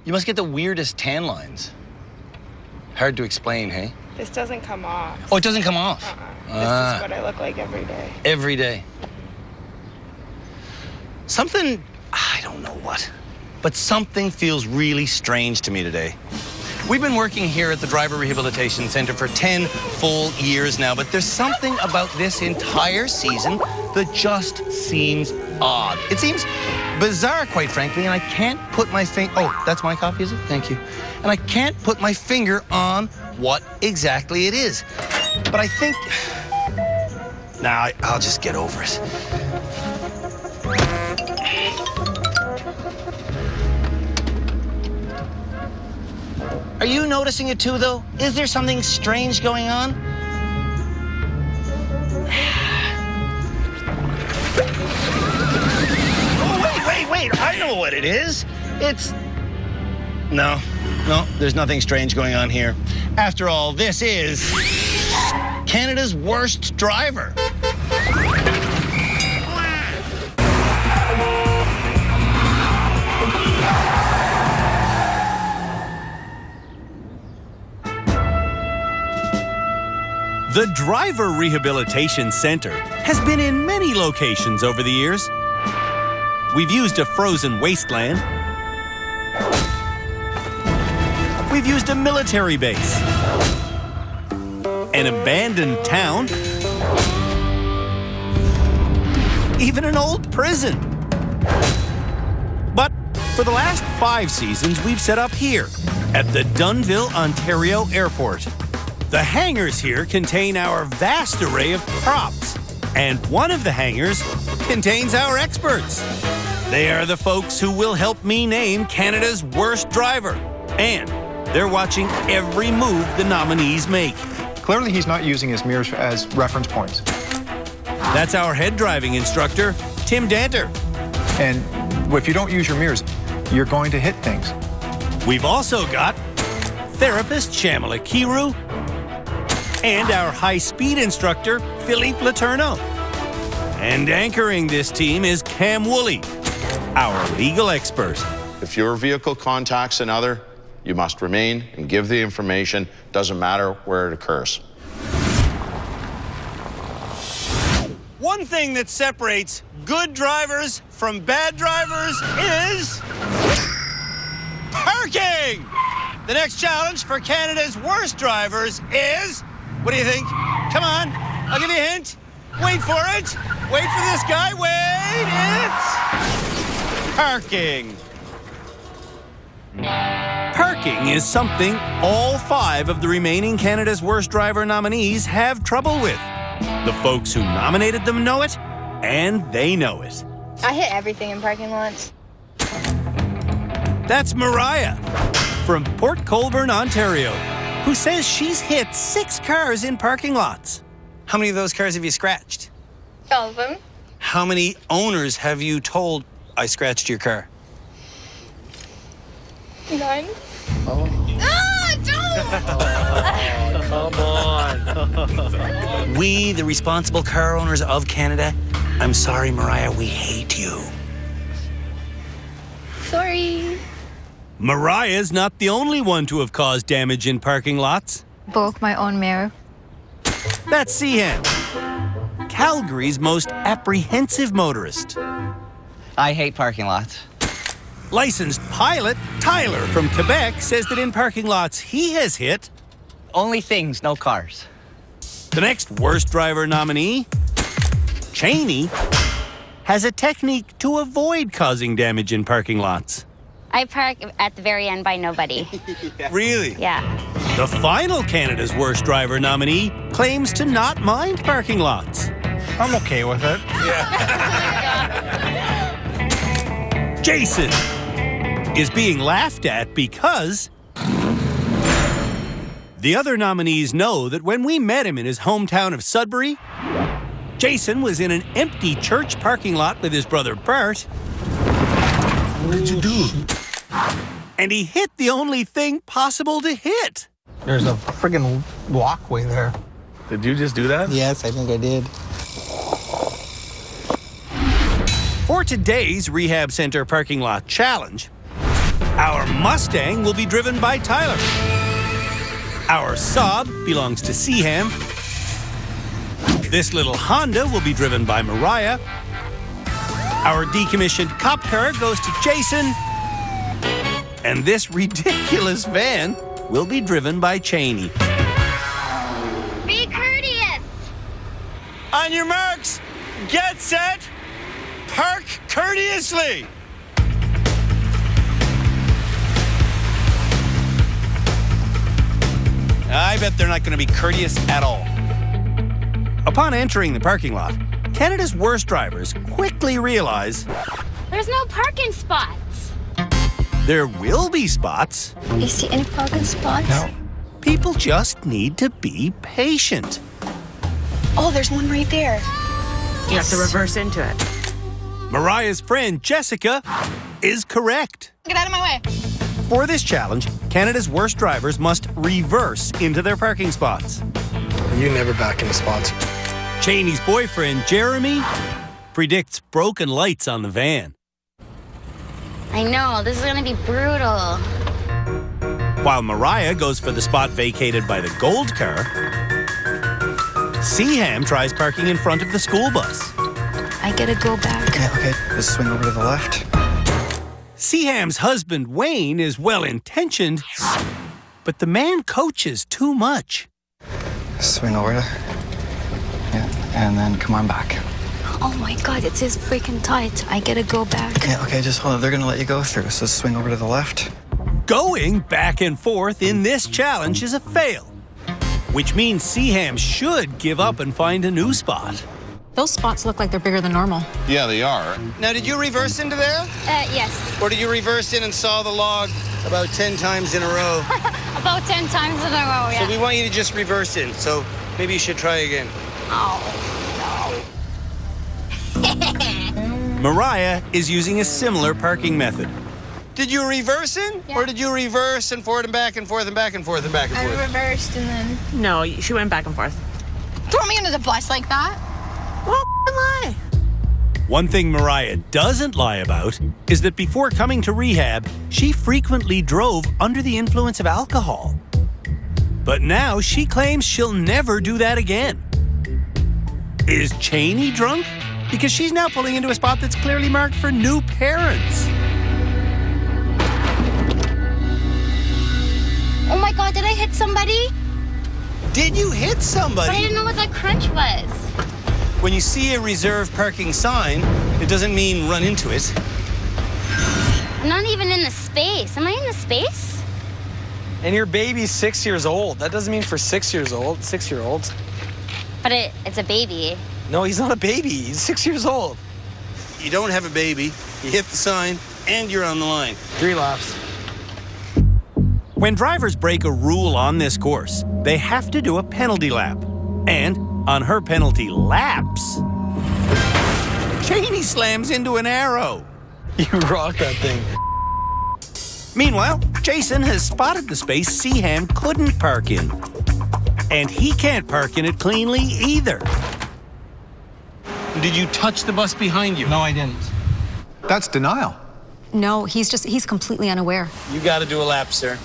You must get the weirdest tan lines. Hard to explain, hey? This doesn't come off. Oh, it doesn't come off? This is what I look like every day. Every day. Something, I don't know what, but something feels really strange to me today. We've been working here at the Driver Rehabilitation Center for 10 full years now, but there's something about this entire season that just seems odd. It seems bizarre, quite frankly, and I can't put my finger... Oh, that's my coffee, is it? Thank you. And I can't put my finger on what exactly it is. But I think... Nah, I'll just get over it. Are you noticing it too, though? Is there something strange going on? Oh, wait. I know what it is. It's... No, there's nothing strange going on here. After all, this is Canada's worst driver. The Driver Rehabilitation Center has been in many locations over the years. We've used a frozen wasteland. We've used a military base, an abandoned town, even an old prison. But for the last 5 seasons, we've set up here at the Dunnville, Ontario Airport. The hangars here contain our vast array of props, and one of the hangars contains our experts. They are the folks who will help me name Canada's worst driver, and they're watching every move the nominees make. Clearly, he's not using his mirrors as reference points. That's our head driving instructor, Tim Danter. And if you don't use your mirrors, you're going to hit things. We've also got therapist Shamala Kiru and our high-speed instructor, Philippe Letourneau. And anchoring this team is Cam Woolley, our legal expert. If your vehicle contacts another, you must remain and give the information. Doesn't matter where it occurs. One thing that separates good drivers from bad drivers is parking! The next challenge for Canada's worst drivers is... What do you think? Come on, I'll give you a hint. Wait for it. Wait for this guy. Wait, it's parking. Parking is something all 5 of the remaining Canada's Worst Driver nominees have trouble with. The folks who nominated them know it, and they know it. I hit everything in parking lots. That's Mariah from Port Colborne, Ontario, who says she's hit 6 cars in parking lots. How many of those cars have you scratched? All of them. How many owners have you told, I scratched your car? 9. Oh. Don't! Come on. We, the responsible car owners of Canada, I'm sorry, Mariah, we hate you. Sorry. Mariah's not the only one to have caused damage in parking lots. Broke my own mirror. That's Sihan, Calgary's most apprehensive motorist. I hate parking lots. Licensed pilot Tyler from Quebec says that in parking lots he has hit... Only things, no cars. The next worst driver nominee, Cheney, has a technique to avoid causing damage in parking lots. I park at the very end by nobody. Really? Yeah. The final Canada's Worst Driver nominee claims to not mind parking lots. I'm okay with it. Jason is being laughed at because the other nominees know that when we met him in his hometown of Sudbury, Jason was in an empty church parking lot with his brother Bert. What did you do? And he hit the only thing possible to hit. There's a friggin' walkway there. Did you just do that? Yes, I think I did. For today's Rehab Center Parking Lot Challenge, Our Mustang will be driven by Tyler. Our Saab belongs to Seaham. This little Honda will be driven by Mariah. Our decommissioned cop car goes to Jason. And this ridiculous van will be driven by Cheney. Be courteous. On your marks, get set, park courteously. I bet they're not going to be courteous at all. Upon entering the parking lot, Canada's worst drivers quickly realize There's no parking spots. there will be spots. You see any parking spots? No. People just need to be patient. Oh, there's one right there. You have to reverse into it. Mariah's friend Jessica is correct. Get out of my way. For this challenge, Canada's worst drivers must reverse into their parking spots. You never back into spots. Cheney's boyfriend, Jeremy, predicts broken lights on the van. I know, this is gonna be brutal. While Mariah goes for the spot vacated by the gold car, Seaham tries parking in front of the school bus. I gotta go back. Okay, just swing over to the left. Seaham's husband, Wayne, is well-intentioned, but the man coaches too much. Swing over to... Yeah, and then come on back. Oh my god, it is freaking tight. I gotta go back. Yeah, okay, just hold on. They're gonna let you go through, so swing over to the left. Going back and forth in this challenge is a fail, which means Seaham should give up and find a new spot. Those spots look like they're bigger than normal. Yeah, they are. Now, did you reverse into there? Yes. Or did you reverse in and saw the log about 10 times in a row? About 10 times in a row, yeah. So we want you to just reverse in. So maybe you should try again. Oh, Mariah is using a similar parking method. Did you reverse in? Yeah. Or did you reverse and forward and back and forth and back and forth and back and I forth? reversed and then... No, she went back and forth. Throw me under the bus like that? Well, lie. One thing Mariah doesn't lie about is that before coming to rehab, she frequently drove under the influence of alcohol. But now she claims she'll never do that again. Is Cheney drunk? Because she's now pulling into a spot that's clearly marked for new parents. Oh my god, did I hit somebody? Did you hit But I somebody? didn't know what that crunch was. When you see a reserved parking sign, it doesn't mean run into it. I'm not even in the space. Am I in the space? And your baby's 6 years old. That doesn't mean for 6 years old, 6-year-olds. But it's a baby. No, he's not a baby. He's 6 years old. You don't have a baby, you hit the sign, and you're on the line. 3 laps. When drivers break a rule on this course, they have to do a penalty lap. And on her penalty laps, Cheney slams into an arrow. You rock that thing. Meanwhile, Jason has spotted the space Seaham couldn't park in. And he can't park in it cleanly either. Did you touch the bus behind you? No, I didn't. That's denial. No, he's completely unaware. You got to do a lap, sir.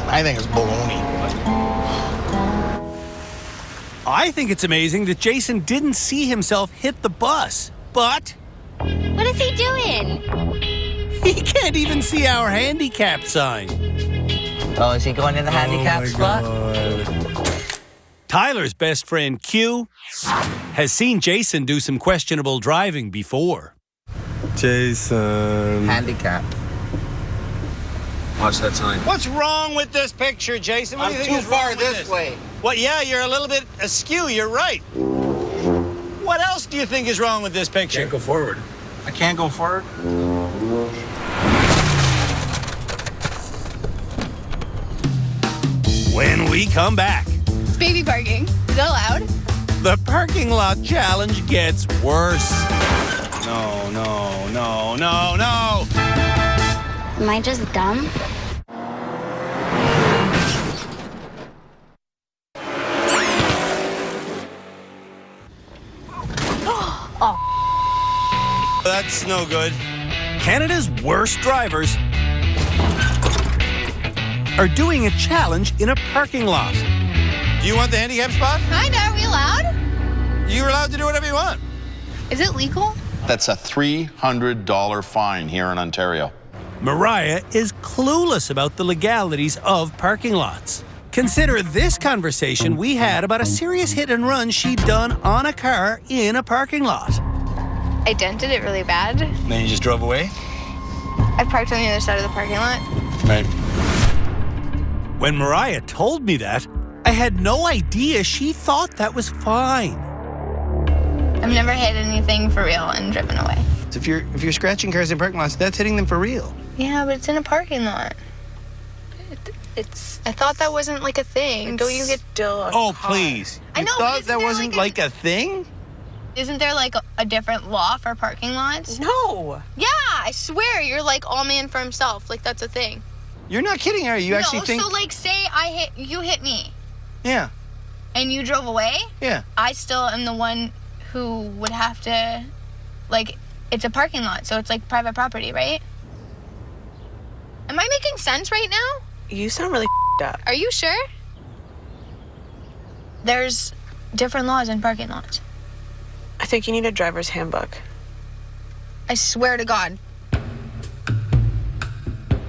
I think it's baloney. I think it's amazing that Jason didn't see himself hit the bus, but What is he doing? he can't even see our handicap sign. Oh, is he going in the handicap spot? Tyler's best friend, Q, has seen Jason do some questionable driving before. Jason. Handicap. Watch that sign. What's wrong with this picture, Jason? What do you think is wrong with this? Well, yeah, you're a little bit askew. You're right. What else do you think is wrong with this picture? Can't go forward. I can't go forward? When we come back, It's baby parking. Is that allowed? the parking lot challenge gets worse. No, no, no, no, no. Am I just dumb? That's no good. Canada's worst drivers are doing a challenge in a parking lot. Do you want the handicap spot? Kinda. Are we allowed? You're allowed to do whatever you want. Is it legal? That's a $300 fine here in Ontario. Mariah is clueless about the legalities of parking lots. Consider this conversation we had about a serious hit and run she'd done on a car in a parking lot. I dented it really bad. Then you just drove away? I parked on the other side of the parking lot. Right. When Mariah told me that, I had no idea she thought that was fine. I've never hit anything for real and driven away. If you're scratching cars in parking lots, that's hitting them for real. Yeah, but it's in a parking lot. I thought that wasn't like a thing. Don't you get still? Oh, please. I know. You thought that wasn't like a thing? Isn't there like a different law for parking lots? No. Yeah, I swear you're like all man for himself. Like that's a thing. You're not kidding, are you? You actually think? So like say you hit me. Yeah. And you drove away? Yeah. I still am the one who would have to, like, it's a parking lot, so it's like private property, right? Am I making sense right now? You sound really up. Are you sure? There's different laws in parking lots. I think you need a driver's handbook. I swear to God.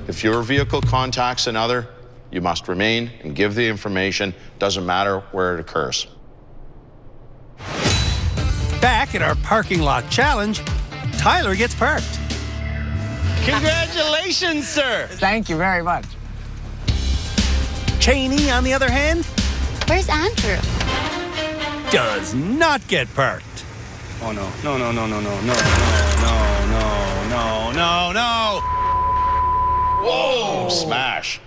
If your vehicle contacts another, you must remain and give the information. Doesn't matter where it occurs. Back at our parking lot challenge, Tyler gets parked. Congratulations, sir. Thank you very much. Cheney, on the other hand, Where's Andrew? does not get parked. Oh, no. No. Whoa! Smash.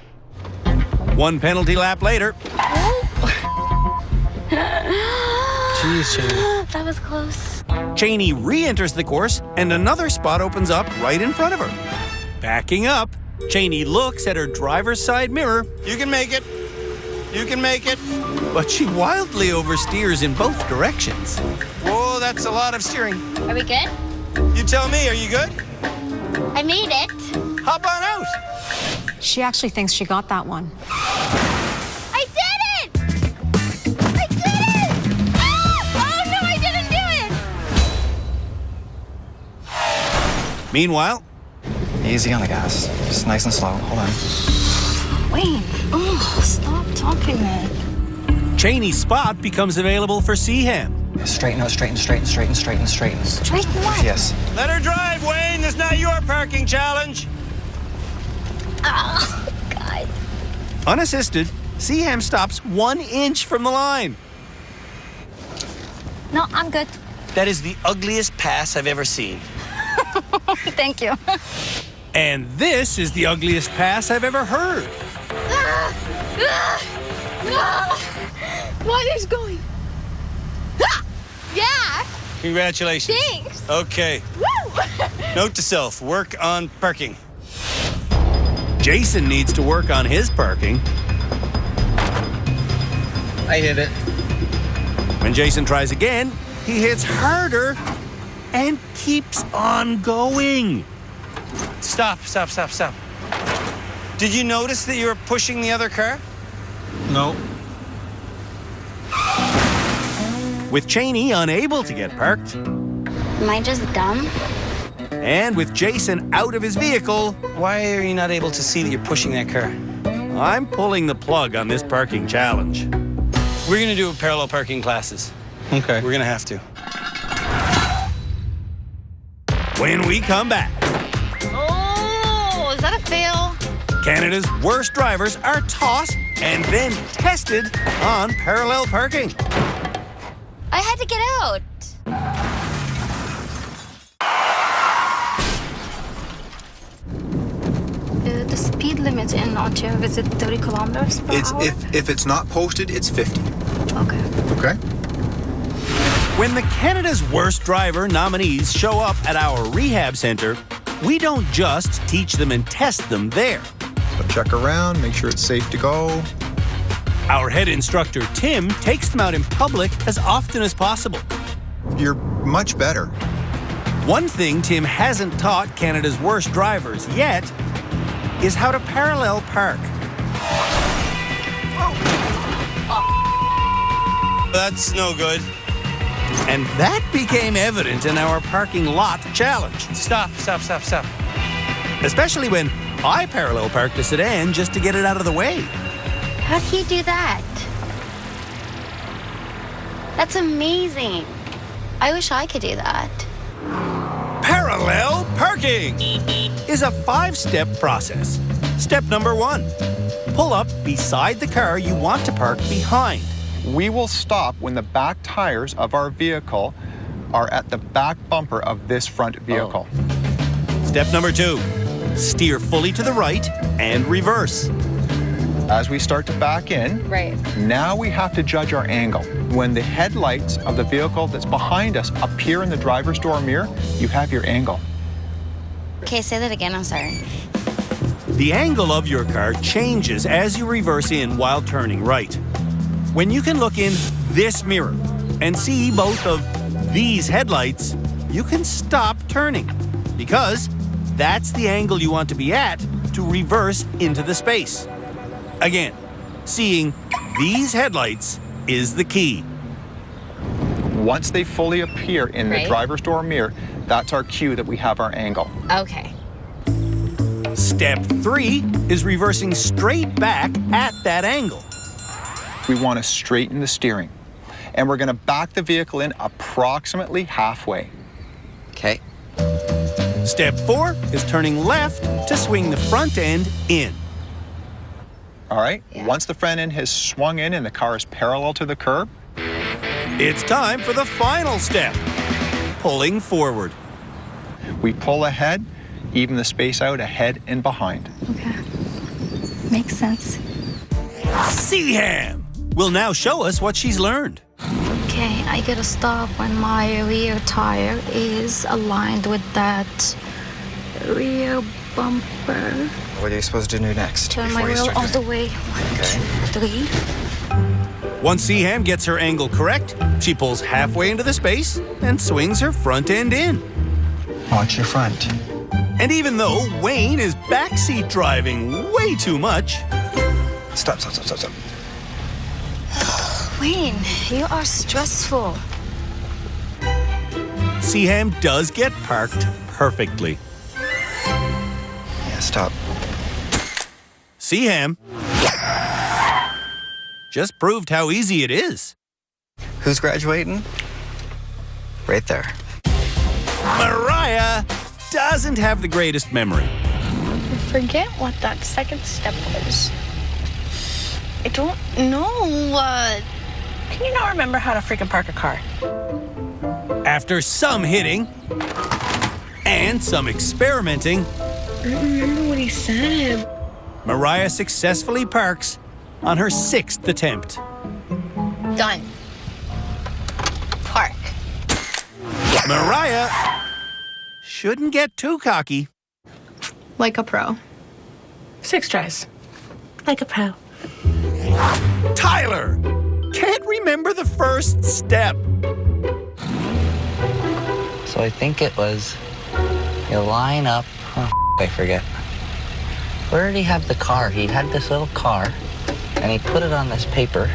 One penalty lap later, Jeez, Cheney. That was close. Cheney re-enters the course and another spot opens up right in front of her. Backing up, Cheney looks at her driver's side mirror, You can make it. You can make it. but she wildly oversteers in both directions. Whoa, that's a lot of steering. Are we good? You tell me, are you good? I made it. Hop on out. She actually thinks she got that one. I did it! I did it! Ah! Oh no, I didn't do it! Meanwhile, Easy on the gas. Just nice and slow. Hold on. Wayne, stop talking, man. Cheney's spot becomes available for Seaham. Straighten out, straighten. Straighten what? Yes. Let her drive, Wayne. This is not your parking challenge. Oh, God. Unassisted, Seaham stops 1 inch from the line. No, I'm good. That is the ugliest pass I've ever seen. Thank you. And this is the ugliest pass I've ever heard. What is going? Ah! Yeah. Congratulations. Thanks. Okay. Woo! Note to self, work on parking. Jason needs to work on his parking. I hit it. When Jason tries again, he hits harder and keeps on going. Stop. Did you notice that you were pushing the other car? No. With Cheney unable to get parked, Am I just dumb? and with Jason out of his vehicle, Why are you not able to see that you're pushing that car? I'm pulling the plug on this parking challenge. We're going to do parallel parking classes. Okay. We're going to have to. When we come back, Oh, is that a fail? Canada's worst drivers are taught and then tested on parallel parking. I had to get out. The speed limit in Ontario, is it 30 kilometers per It's hour? if it's not posted, it's 50. Okay. Okay? When the Canada's Worst Driver nominees show up at our rehab center, we don't just teach them and test them there. But check around, make sure it's safe to go. Our head instructor, Tim, takes them out in public as often as possible. You're much better. One thing Tim hasn't taught Canada's worst drivers yet is how to parallel park. That's no good. And that became evident in our parking lot challenge. Stop. Especially when I parallel parked a sedan just to get it out of the way. How do you do that? That's amazing. I wish I could do that. Parallel parking is a 5-step process. Step number 1, pull up beside the car you want to park behind. We will stop when the back tires of our vehicle are at the back bumper of this front vehicle. Step number 2, steer fully to the right and reverse. As we start to back in, now we have to judge our angle. When the headlights of the vehicle that's behind us appear in the driver's door mirror, you have your angle. Okay, say that again, I'm sorry. The angle of your car changes as you reverse in while turning right. When you can look in this mirror and see both of these headlights, you can stop turning because that's the angle you want to be at to reverse into the space. Again, seeing these headlights is the key. Once they fully appear in the driver's door mirror, that's our cue that we have our angle. Okay. Step 3 is reversing straight back at that angle. We want to straighten the steering. And we're going to back the vehicle in approximately halfway. Okay. Step 4 is turning left to swing the front end in. All right, once the front end has swung in and the car is parallel to the curb, it's time for the final step, pulling forward. We pull ahead, even the space out ahead and behind. Okay. Makes sense. CHAM will now show us what she's learned. Okay, I gotta stop when my rear tire is aligned with that rear bumper. What are you supposed to do next? Turn my wheel all the way. 1, 2, 3. Once CHAM gets her angle correct, she pulls halfway into the space and swings her front end in. Watch your front. And even though Wayne is backseat driving way too much... Stop. Wayne, you are stressful. CHAM does get parked perfectly. Yeah, stop. CHAM just proved how easy it is. Who's graduating? Right there. Mariah doesn't have the greatest memory. I forget what that second step was. I don't know. Can you not remember how to freaking park a car? After some hitting and some experimenting, I don't remember what he said. Mariah successfully parks on her 6th attempt. Done. Park. Mariah shouldn't get too cocky. Like a pro. 6 tries. Like a pro. Tyler can't remember the first step. So I think it was you line up. Oh, I forget. Where did he have the car? He had this little car, and he put it on this paper.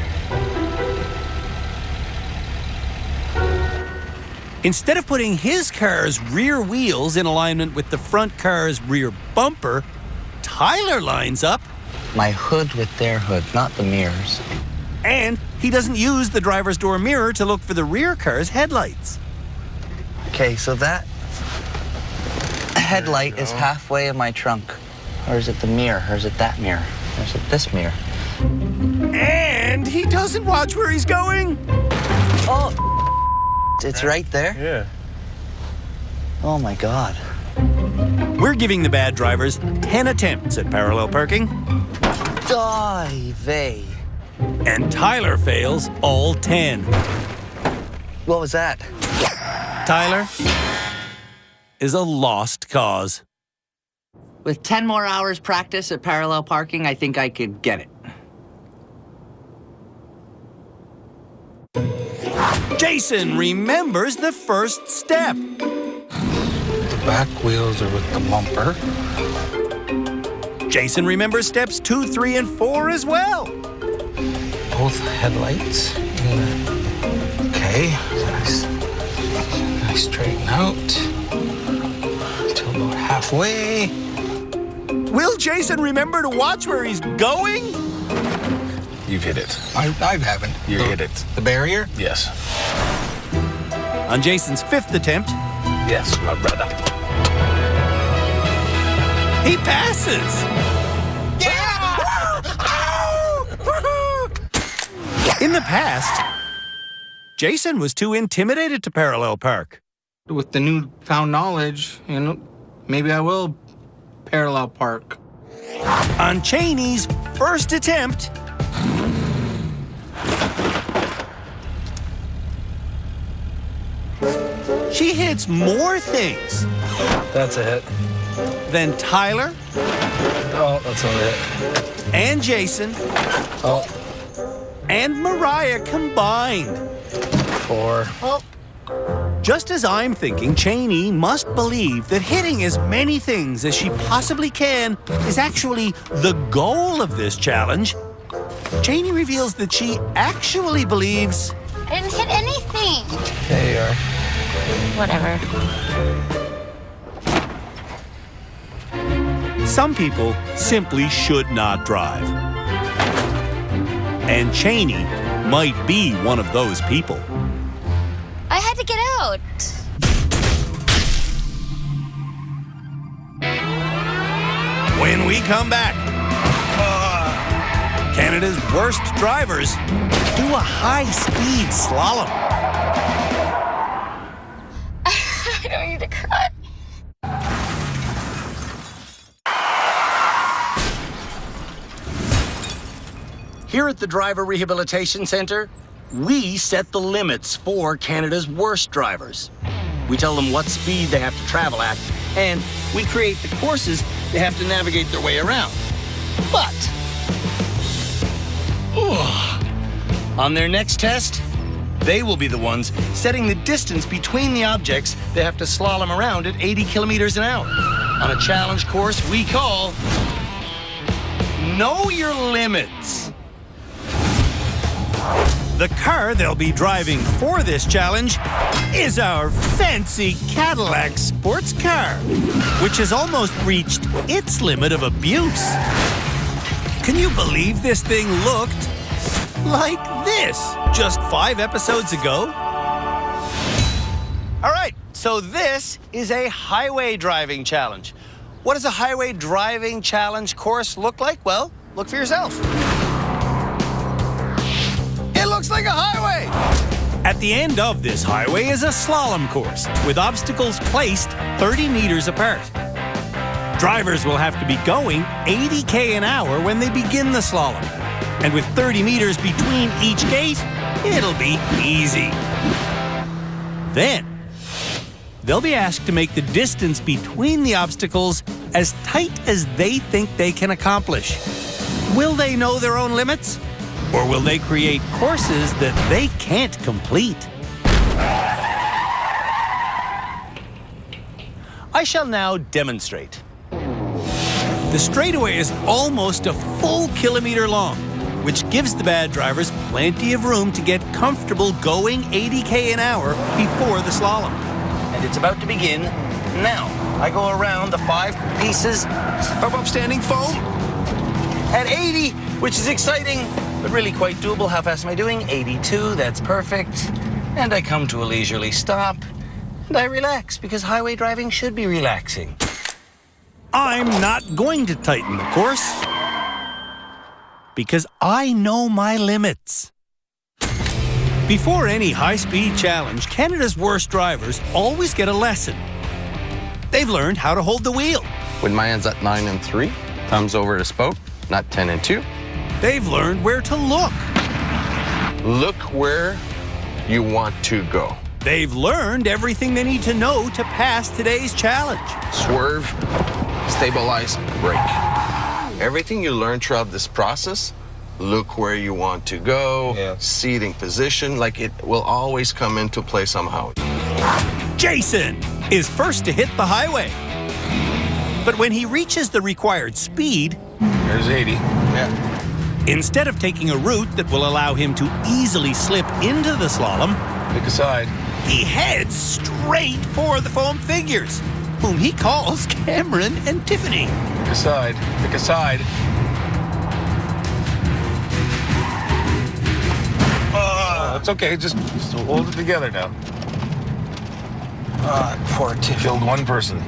Instead of putting his car's rear wheels in alignment with the front car's rear bumper, Tyler lines up. My hood with their hood, not the mirrors. And he doesn't use the driver's door mirror to look for the rear car's headlights. Okay, so that headlight is halfway in my trunk. Or is it the mirror? Or is it that mirror? Or is it this mirror? And he doesn't watch where he's going. Oh, it's right there? Yeah. Oh my God. We're giving the bad drivers 10 attempts at parallel parking. Dive. And Tyler fails all 10. What was that? Tyler is a lost cause. With 10 more hours practice at parallel parking, I think I could get it. Jason remembers the first step. back wheels are with the bumper. Jason remembers steps 2, 3, and 4 as well. Both headlights in the... Okay, nice straighten out until about halfway. Will Jason remember to watch where he's going? You've hit it. I haven't. You hit it. The barrier? Yes. On Jason's 5th attempt, Yes, my brother. he passes. In the past, Jason was too intimidated to parallel park. With the newfound knowledge, maybe I will parallel park. On Cheney's first attempt, she hits more things That's a hit. than Tyler Oh, that's not a hit. and Jason Oh, and Mariah combined. 4. Just as I'm thinking, Cheney must believe that hitting as many things as she possibly can is actually the goal of this challenge. Cheney reveals that she actually believes I didn't hit anything. There you are. Whatever. some people simply should not drive. And Cheney might be one of those people. I had to get out. When we come back, Canada's worst drivers do a high-speed slalom. I don't need to cry. Here at the Driver Rehabilitation Centre, we set the limits for Canada's worst drivers. We tell them what speed they have to travel at, and we create the courses they have to navigate their way around. But, on their next test, they will be the ones setting the distance between the objects they have to slalom around at 80 kilometers an hour on a challenge course we call Know Your Limits. The car they'll be driving for this challenge is our fancy Cadillac sports car, which has almost reached its limit of abuse. Can you believe this thing looked like this just 5 episodes ago? All right, so this is a highway driving challenge. What does a highway driving challenge course look like? Well, look for yourself. It looks like a highway. At the end of this highway is a slalom course with obstacles placed 30 meters apart. Drivers will have to be going 80 an hour when they begin the slalom. And with 30 meters between each gate, it'll be easy. Then, they'll be asked to make the distance between the obstacles as tight as they think they can accomplish. Will they know their own limits? Or will they create courses that they can't complete? I shall now demonstrate. The straightaway is almost a full kilometer long, which gives the bad drivers plenty of room to get comfortable going 80 an hour before the slalom. And it's about to begin now. I go around the 5 pieces of upstanding foam at 80, which is exciting, but really quite doable. How fast am I doing? 82, that's perfect. And I come to a leisurely stop, and I relax, because highway driving should be relaxing. I'm not going to tighten the course, because I know my limits. Before any high-speed challenge, Canada's worst drivers always get a lesson. They've learned how to hold the wheel. When my hand's at 9 and 3, thumbs over to spoke, not 10 and 2. They've learned where to look. Look where you want to go. They've learned everything they need to know to pass today's challenge. Swerve, stabilize, brake. Everything you learn throughout this process, look where you want to go, seating position, like it will always come into play somehow. Jason! is first to hit the highway. But when he reaches the required speed, There's 80. Yeah. instead of taking a route that will allow him to easily slip into the slalom, Pick a side. he heads straight for the foam figures, whom he calls Cameron and Tiffany. Pick a side. Pick a side. It's okay. Just hold it together now. Poor Tiff. Killed one person.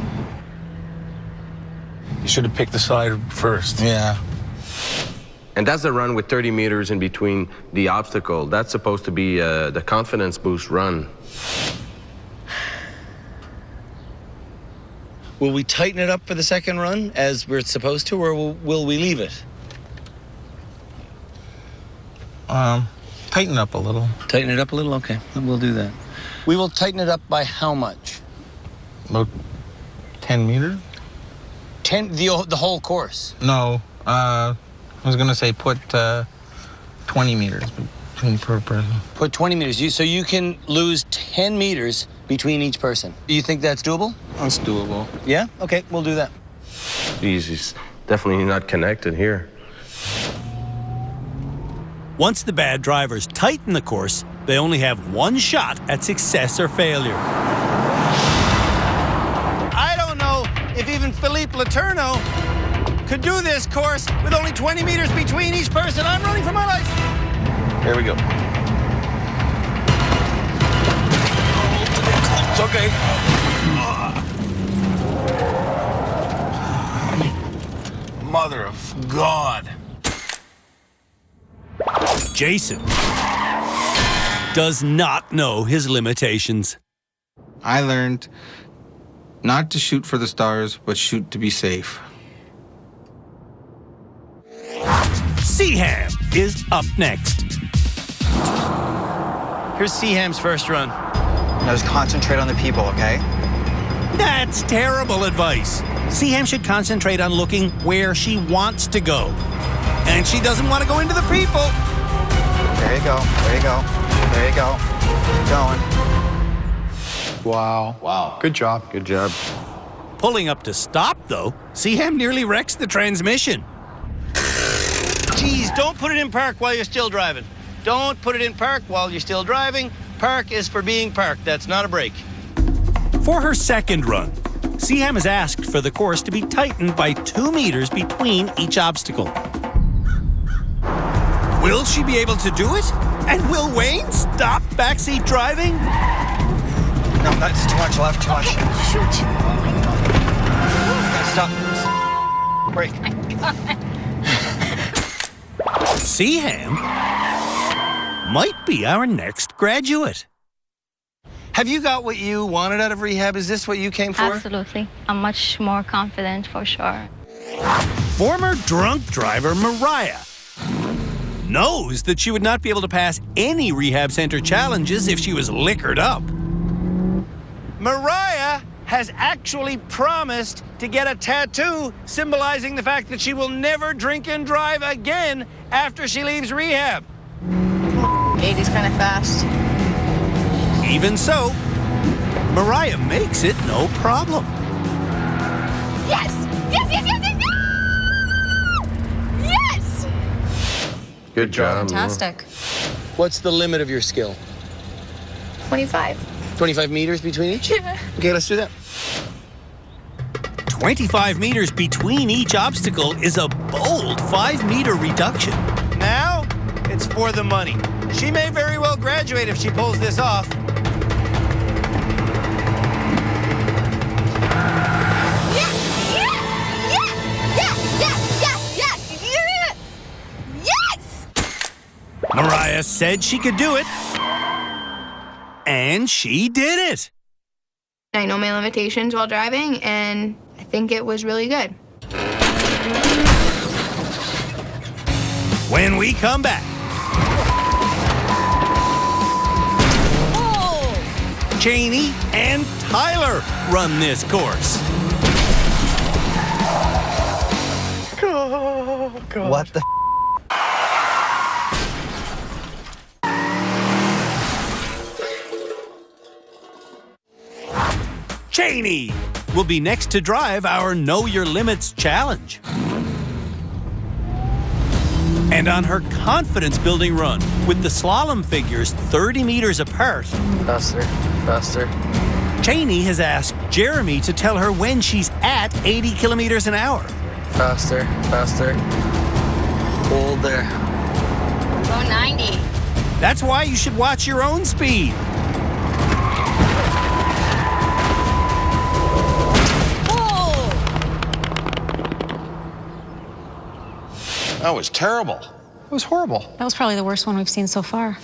You should have picked the side first. Yeah. And that's the run with 30 meters in between the obstacle. That's supposed to be the confidence boost run. Will we tighten it up for the second run as we're supposed to, or will we leave it? Tighten up a little. Tighten it up a little? Okay, then we'll do that. We will tighten it up by how much? About 10 meters? 10, the whole course? No. I was going to say put 20 meters between per person. Put 20 meters. So you can lose 10 meters between each person. Do you think that's doable? That's doable. Yeah? Okay, we'll do that. He's definitely not connected here. Once the bad drivers tighten the course, they only have one shot at success or failure. I don't know if even Philippe Letourneau could do this course with only 20 meters between each person. I'm running for my life. Here we go. It's okay. Mother of God. Jason does not know his limitations. I learned not to shoot for the stars, but shoot to be safe. Seaham is up next. Here's Seaham's first run. Now just concentrate on the people, okay? That's terrible advice. Seaham should concentrate on looking where she wants to go. And she doesn't want to go into the people. There you go. There you go. There you go. Keep going. Wow. Wow. Good job. Good job. Pulling up to stop, though, Seaham nearly wrecks the transmission. Geez, don't put it in park while you're still driving. Don't put it in park while you're still driving. Park is for being parked. That's not a break. For her second run, Seaham has asked for the course to be tightened by 2 meters between each obstacle. Will she be able to do it? And will Wayne stop backseat driving? No, that's too much left, too much. Shoot. Stop. Break. Seaham might be our next graduate. Have you got what you wanted out of rehab? Is this what you came for? Absolutely. I'm much more confident for sure. Former drunk driver Mariah knows that she would not be able to pass any rehab center challenges if she was liquored up. Mariah has actually promised to get a tattoo symbolizing the fact that she will never drink and drive again after she leaves rehab. 80's kind of fast. Even so, Mariah makes it no problem. Yes! Yes, yes, yes, yes! Yes! Good job. Fantastic. What's the limit of your skill? 25. 25 meters between each? Yeah. Okay, let's do that. 25 meters between each obstacle is a bold 5-meter reduction. Now, it's for the money. She may very well graduate if she pulls this off. Mariah said she could do it. And she did it. I know my limitations while driving, and I think it was really good. When we come back, Janie and Tyler run this course. Oh, God. What the Cheney will be next to drive our Know Your Limits challenge. And on her confidence-building run, with the slalom figures 30 meters apart, Faster, faster. Cheney has asked Jeremy to tell her when she's at 80 kilometers an hour. Faster, faster. Hold there. Go 90. That's why you should watch your own speed. That was terrible. It was horrible. That was probably the worst one we've seen so far.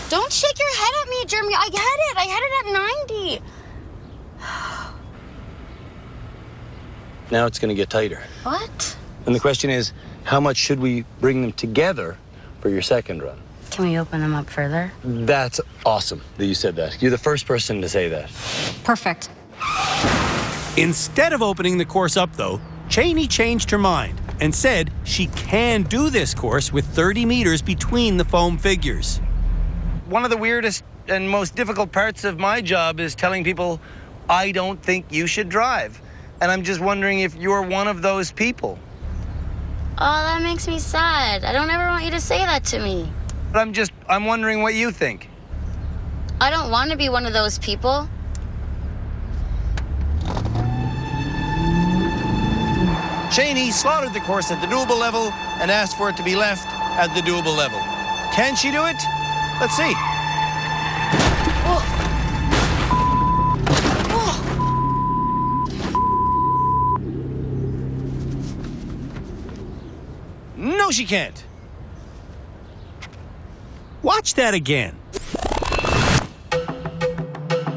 Don't shake your head at me, Jeremy. I had it at 90. Now it's going to get tighter. What? And the question is, how much should we bring them together for your second run? Can we open them up further? That's awesome that you said that. You're the first person to say that. Perfect. Instead of opening the course up, though, Cheney changed her mind and said she can do this course with 30 meters between the foam figures. One of the weirdest and most difficult parts of my job is telling people, I don't think you should drive. And I'm just wondering if you're one of those people. Oh, that makes me sad. I don't ever want you to say that to me. But I'm wondering what you think. I don't want to be one of those people. Cheney slaughtered the course at the doable level and asked for it to be left at the doable level. Can she do it? Let's see. No, she can't. Watch that again.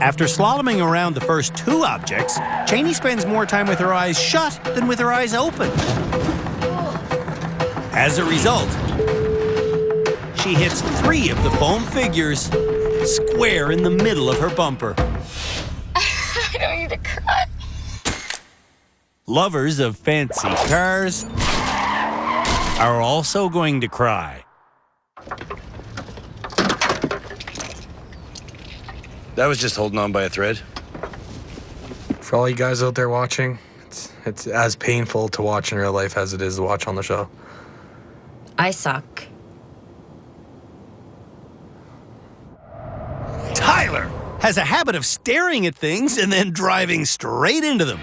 After slaloming around the first two objects, Cheney spends more time with her eyes shut than with her eyes open. As a result, she hits 3 of the foam figures square in the middle of her bumper. I don't need to cry. Lovers of fancy cars are also going to cry. That was just holding on by a thread. For all you guys out there watching, it's as painful to watch in real life as it is to watch on the show. I suck. Tyler has a habit of staring at things and then driving straight into them.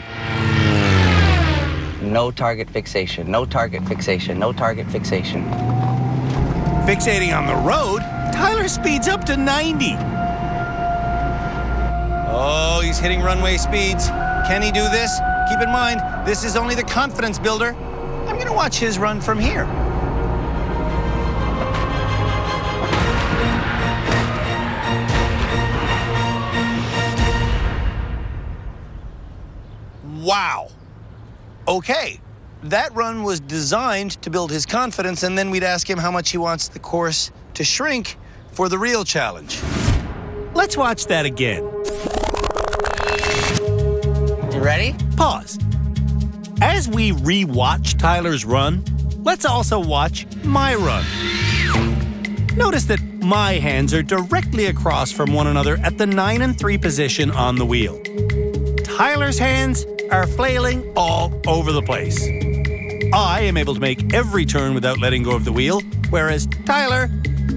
No target fixation, no target fixation, no target fixation. Fixating on the road, Tyler speeds up to 90. Oh, he's hitting runway speeds. Can he do this? Keep in mind, this is only the confidence builder. I'm going to watch his run from here. Wow. Okay, that run was designed to build his confidence, and then we'd ask him how much he wants the course to shrink for the real challenge. Let's watch that again. You ready? Pause. As we re-watch Tyler's run, let's also watch my run. Notice that my hands are directly across from one another at the 9 and 3 position on the wheel. Tyler's hands are flailing all over the place. I am able to make every turn without letting go of the wheel, whereas Tyler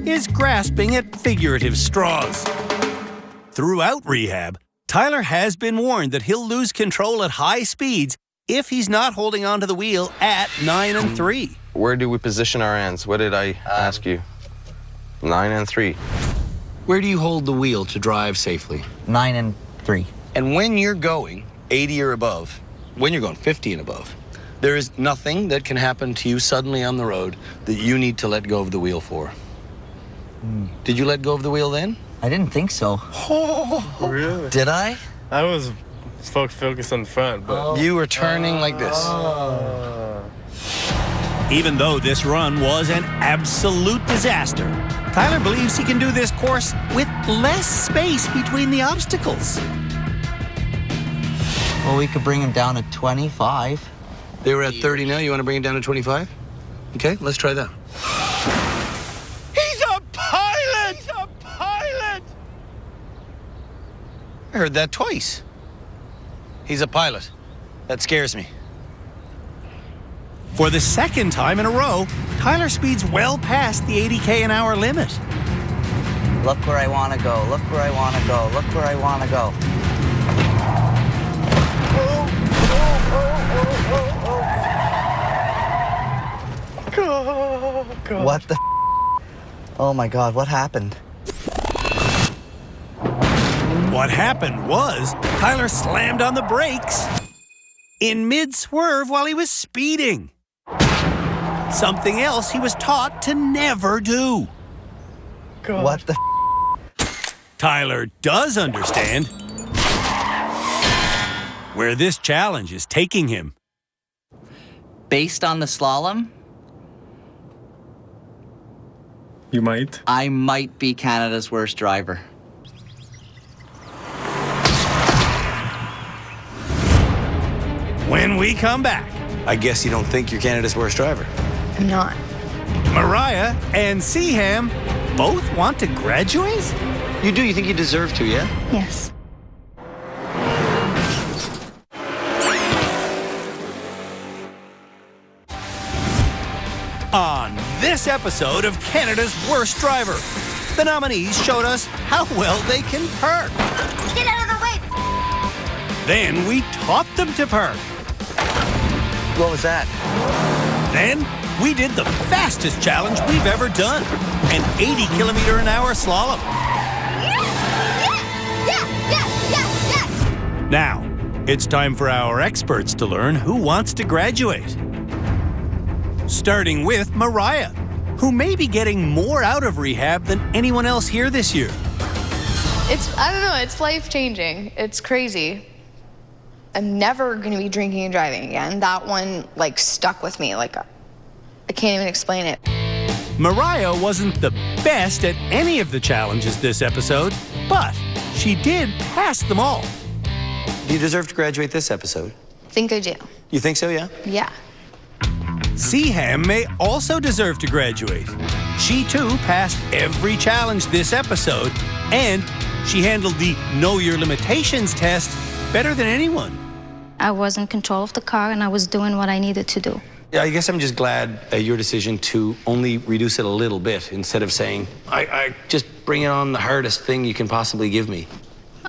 is grasping at figurative straws. Throughout rehab, Tyler has been warned that he'll lose control at high speeds if he's not holding onto the wheel at 9 and 3. Where do we position our hands? What did I ask you? 9 and 3. Where do you hold the wheel to drive safely? 9 and 3. And when you're going 80 or above, when you're going 50 and above, there is nothing that can happen to you suddenly on the road that you need to let go of the wheel for. Did you let go of the wheel then? I didn't think so. Oh, really? Did I? I was focused on the front, but... You were turning like this. Even though this run was an absolute disaster, Tyler believes he can do this course with less space between the obstacles. Well, we could bring him down to 25. They were at 30 now. You want to bring it down to 25? Okay, let's try that. He's a pilot! He's a pilot! I heard that twice. He's a pilot. That scares me. For the second time in a row, Tyler speeds well past the 80k an hour limit. Look where I want to go. Look where I want to go. Look where I want to go. God. What the? Oh my God, what happened? What happened was Tyler slammed on the brakes in mid-swerve while he was speeding. Something else he was taught to never do. God. What the? Tyler does understand where this challenge is taking him. Based on the slalom, You might. I might be Canada's worst driver. When we come back, I guess you don't think you're Canada's worst driver. I'm not. Mariah and Seaham both want to graduate? You do? You think you deserve to, yeah? Yes. On this episode of Canada's Worst Driver, the nominees showed us how well they can park. Get out of the way! Then we taught them to park. What was that? Then we did the fastest challenge we've ever done, an 80km/h slalom. Yeah! Now, it's time for our experts to learn who wants to graduate. Starting with Mariah, who may be getting more out of rehab than anyone else here this year. I don't know, it's life-changing. It's crazy. I'm never gonna be drinking and driving again. That one, like, stuck with me. Like, I can't even explain it. Mariah wasn't the best at any of the challenges this episode, but she did pass them all. Do you deserve to graduate this episode? Think I do. You think so, yeah? Yeah. Seaham may also deserve to graduate. She too passed every challenge this episode, and she handled the Know Your Limitations test better than anyone. I was in control of the car and I was doing what I needed to do. Yeah, I guess I'm just glad your decision to only reduce it a little bit instead of saying, I just bring on the hardest thing you can possibly give me.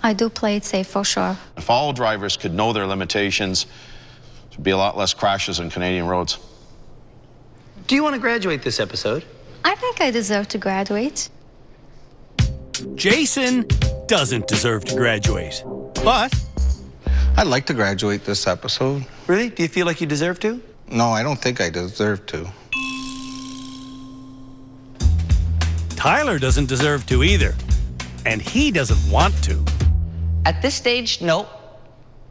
I do play it safe for sure. If all drivers could know their limitations, there'd be a lot less crashes on Canadian roads. Do you want to graduate this episode? I think I deserve to graduate. Jason doesn't deserve to graduate, but I'd like to graduate this episode. Really? Do you feel like you deserve to? No, I don't think I deserve to. Tyler doesn't deserve to either, and he doesn't want to. At this stage, no.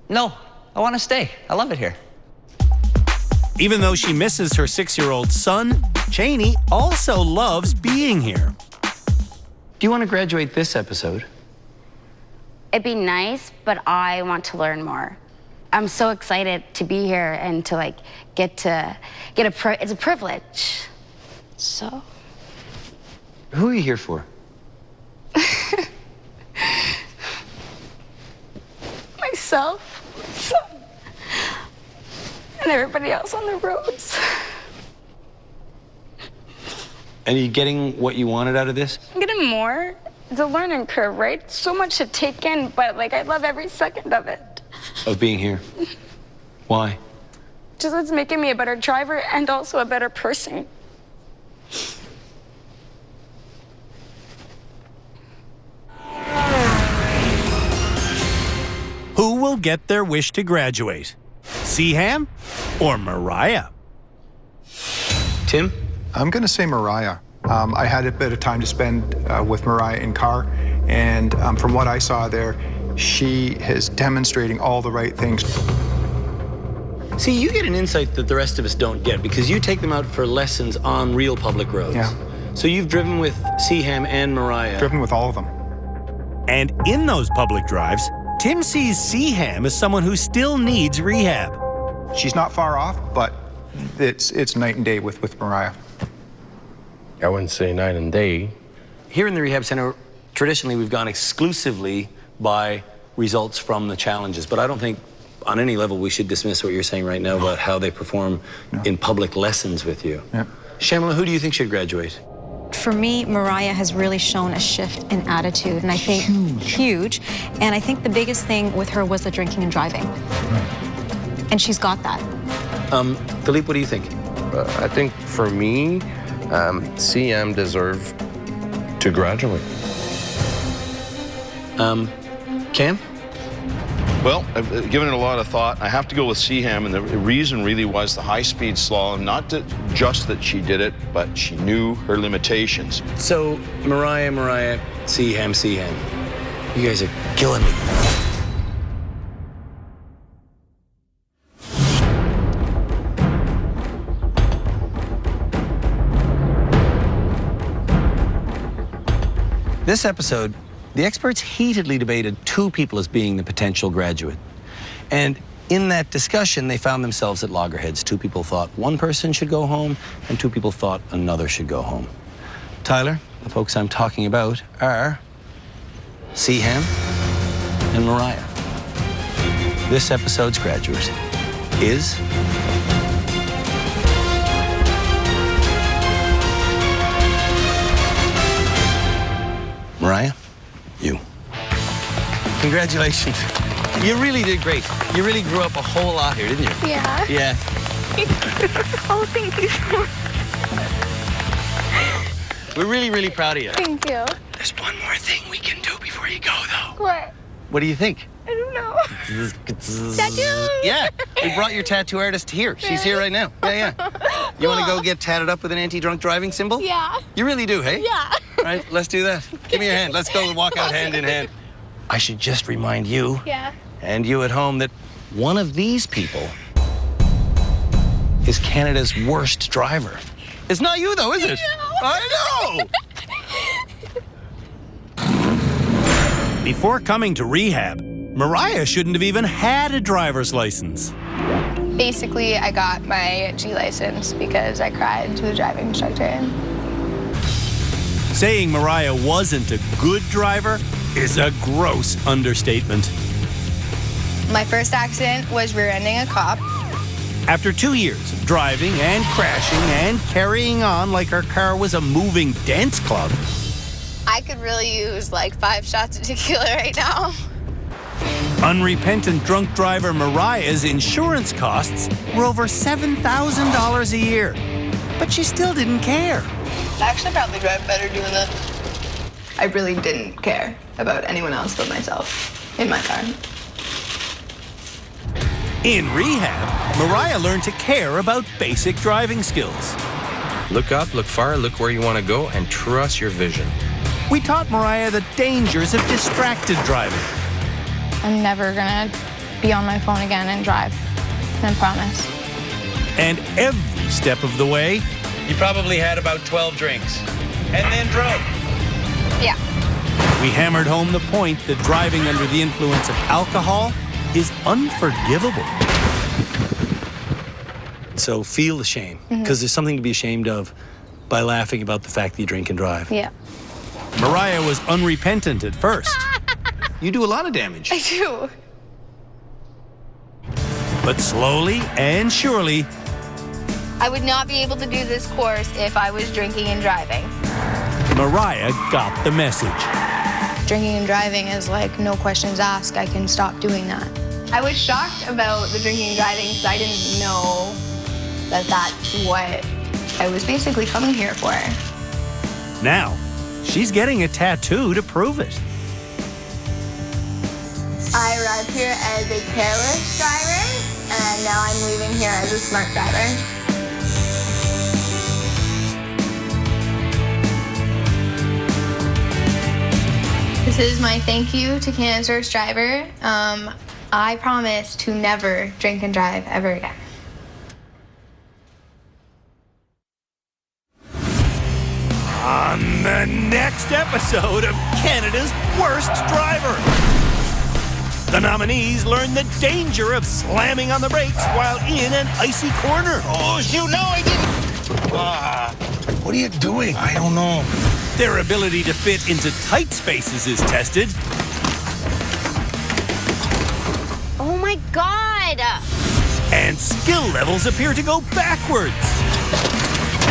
No, I want to stay. I love it here. Even though she misses her 6-year-old son, Cheney also loves being here. Do you want to graduate this episode? It'd be nice, but I want to learn more. I'm so excited to be here and to like it's a privilege. So. Who are you here for? Myself, son, and everybody else on the roads. And are you getting what you wanted out of this? I'm getting more. It's a learning curve, right? So much to take in, but like I love every second of it. Of being here. Why? Just it's making me a better driver and also a better person. Who will get their wish to graduate? Seaham or Mariah? Tim? I'm going to say Mariah. I had a bit of time to spend with Mariah in car, and from what I saw there, she is demonstrating all the right things. See, you get an insight that the rest of us don't get because you take them out for lessons on real public roads. Yeah. So you've driven with Seaham and Mariah. Driven with all of them. And in those public drives, Tim sees Seaham as someone who still needs rehab. She's not far off, but it's night and day with Mariah. I wouldn't say night and day. Here in the rehab center, traditionally we've gone exclusively by results from the challenges, but I don't think on any level we should dismiss what you're saying right now about how they perform in public lessons with you. Yep. Shamala, who do you think should graduate? For me, Mariah has really shown a shift in attitude, and I think huge. And I think the biggest thing with her was the drinking and driving. And she's got that. Philippe, what do you think? I think for me, CM deserved to graduate. Cam? Well, I've given it a lot of thought. I have to go with Seaham, and the reason really was the high-speed slalom. Not just that she did it, but she knew her limitations. So, Mariah, Seaham. You guys are killing me. This episode, the experts heatedly debated two people as being the potential graduate. And in that discussion, they found themselves at loggerheads. Two people thought one person should go home, and two people thought another should go home. Tyler, the folks I'm talking about are Seaham and Mariah. This episode's graduate is... Mariah, you. Congratulations. You really did great. You really grew up a whole lot here, didn't you? Yeah. Yeah. Oh, thank you so much. We're really, really proud of you. Thank you. There's one more thing we can do before you go, though. What? What do you think? I don't know. Tattoo? Yeah, we brought your tattoo artist here. She's here right now. Yeah. You want to go get tatted up with an anti-drunk driving symbol? Yeah. You really do, hey? Yeah. All right, let's do that. Give me your hand. Let's go walk out hand in hand. I should just remind you and you at home that one of these people is Canada's worst driver. It's not you, though, is it? I know! Before coming to rehab, Mariah shouldn't have even had a driver's license. Basically, I got my G license because I cried to the driving instructor. Saying Mariah wasn't a good driver is a gross understatement. My first accident was rear-ending a cop. After 2 years of driving and crashing and carrying on like her car was a moving dance club, I could really use like 5 shots of tequila right now. unrepentant drunk driver Mariah's insurance costs were over $7,000 a year. But she still didn't care. I actually probably drive better doing that. I really didn't care about anyone else but myself in my car. In rehab, Mariah learned to care about basic driving skills. Look up, look far, look where you want to go, and trust your vision. We taught Mariah the dangers of distracted driving. I'm never gonna be on my phone again and drive. I promise. And every step of the way, You probably had about 12 drinks and then drove. Yeah. we hammered home the point that driving under the influence of alcohol is unforgivable. So feel the shame, because there's something to be ashamed of by laughing about the fact that you drink and drive. Yeah. Mariah was unrepentant at first, You do a lot of damage. I do. but slowly and surely, I would not be able to do this course if I was drinking and driving. Mariah got the message. Drinking and driving is like no questions asked. I can stop doing that. I was shocked about the drinking and driving because I didn't know that that's what I was basically coming here for. Now, she's getting a tattoo to prove it. I arrived here as a careless driver, and now I'm leaving here as a smart driver. This is my thank you to Canada's Worst Driver. I promise to never drink and drive ever again. On the next episode of Canada's Worst Driver, the nominees learn the danger of slamming on the brakes while in an icy corner. Oh, shoot, no, I didn't. What are you doing? I don't know. Their ability to fit into tight spaces is tested. Oh my God! good. And skill levels appear to go backwards.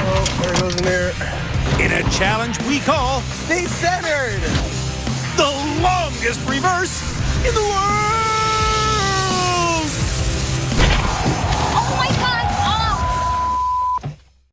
Oh, there goes in there. In a challenge we call Stay centered. the longest reverse in the world.